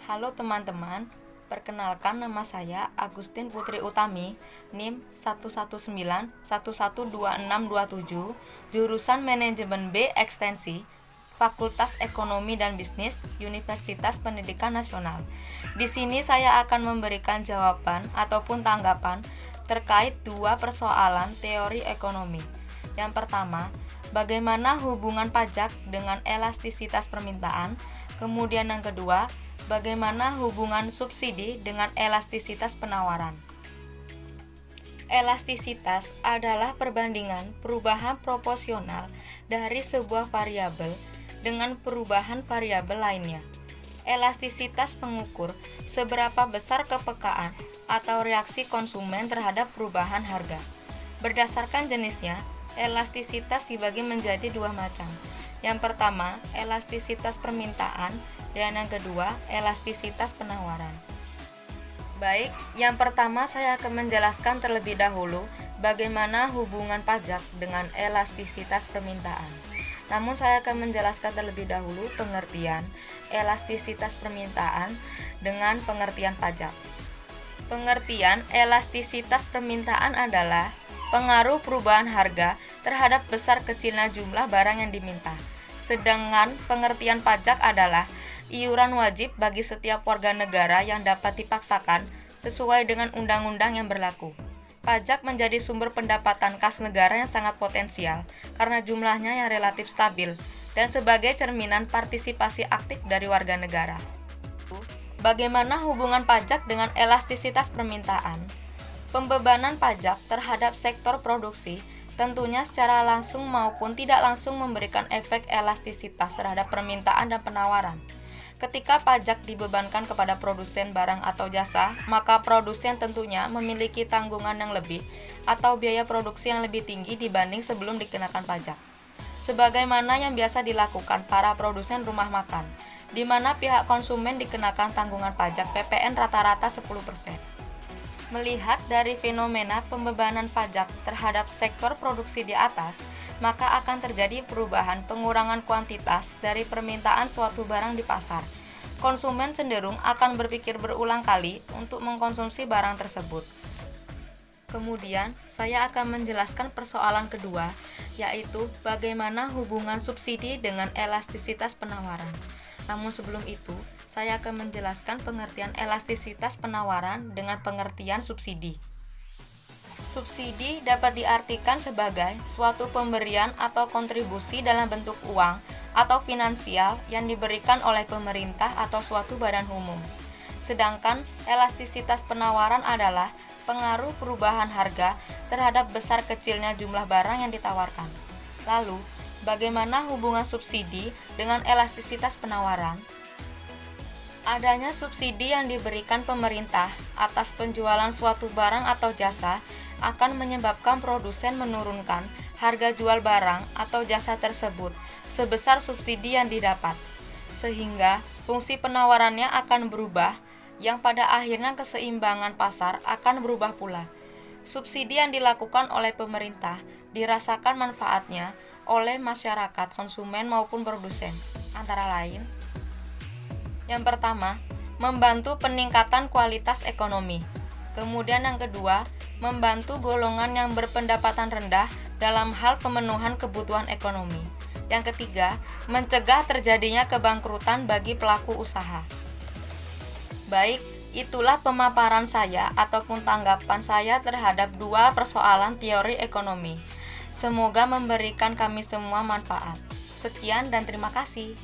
Halo teman-teman, perkenalkan nama saya Agustin Putri Utami, NIM 119112627, jurusan Manajemen B Ekstensi, Fakultas Ekonomi dan Bisnis, Universitas Pendidikan Nasional. Di sini saya akan memberikan jawaban ataupun tanggapan terkait dua persoalan teori ekonomi. Yang pertama, bagaimana hubungan pajak dengan elastisitas permintaan? Kemudian yang kedua, bagaimana hubungan subsidi dengan elastisitas penawaran? Elastisitas adalah perbandingan perubahan proporsional dari sebuah variabel dengan perubahan variabel lainnya. Elastisitas mengukur seberapa besar kepekaan atau reaksi konsumen terhadap perubahan harga. Berdasarkan jenisnya, elastisitas dibagi menjadi dua macam. Yang pertama, elastisitas permintaan, dan yang kedua, elastisitas penawaran. Baik, yang pertama saya akan menjelaskan terlebih dahulu bagaimana hubungan pajak dengan elastisitas permintaan. Namun saya akan menjelaskan terlebih dahulu pengertian elastisitas permintaan dengan pengertian pajak. Pengertian elastisitas permintaan adalah pengaruh perubahan harga terhadap besar kecilnya jumlah barang yang diminta. Sedangkan pengertian pajak adalah iuran wajib bagi setiap warga negara yang dapat dipaksakan sesuai dengan undang-undang yang berlaku. Pajak menjadi sumber pendapatan kas negara yang sangat potensial karena jumlahnya yang relatif stabil dan sebagai cerminan partisipasi aktif dari warga negara. Bagaimana hubungan pajak dengan elastisitas permintaan? Pembebanan pajak terhadap sektor produksi tentunya secara langsung maupun tidak langsung memberikan efek elastisitas terhadap permintaan dan penawaran. Ketika pajak dibebankan kepada produsen barang atau jasa, maka produsen tentunya memiliki tanggungan yang lebih atau biaya produksi yang lebih tinggi dibanding sebelum dikenakan pajak. Sebagaimana yang biasa dilakukan para produsen rumah makan, di mana pihak konsumen dikenakan tanggungan pajak PPN rata-rata 10%. Melihat dari fenomena pembebanan pajak terhadap sektor produksi di atas, maka akan terjadi perubahan pengurangan kuantitas dari permintaan suatu barang di pasar. Konsumen cenderung akan berpikir berulang kali untuk mengkonsumsi barang tersebut. Kemudian, saya akan menjelaskan persoalan kedua, yaitu bagaimana hubungan subsidi dengan elastisitas penawaran. Namun sebelum itu, saya akan menjelaskan pengertian elastisitas penawaran dengan pengertian subsidi. Subsidi dapat diartikan sebagai suatu pemberian atau kontribusi dalam bentuk uang atau finansial yang diberikan oleh pemerintah atau suatu badan umum. Sedangkan elastisitas penawaran adalah pengaruh perubahan harga terhadap besar kecilnya jumlah barang yang ditawarkan. Lalu, bagaimana hubungan subsidi dengan elastisitas penawaran? Adanya subsidi yang diberikan pemerintah atas penjualan suatu barang atau jasa akan menyebabkan produsen menurunkan harga jual barang atau jasa tersebut sebesar subsidi yang didapat, sehingga fungsi penawarannya akan berubah, yang pada akhirnya keseimbangan pasar akan berubah pula. Subsidi yang dilakukan oleh pemerintah dirasakan manfaatnya oleh masyarakat, konsumen maupun produsen, antara lain: yang pertama, membantu peningkatan kualitas ekonomi. Kemudian yang kedua, membantu golongan yang berpendapatan rendah dalam hal pemenuhan kebutuhan ekonomi. Yang ketiga, mencegah terjadinya kebangkrutan bagi pelaku usaha. Baik, itulah pemaparan saya ataupun tanggapan saya terhadap dua persoalan teori ekonomi. Semoga memberikan kami semua manfaat. Sekian dan terima kasih.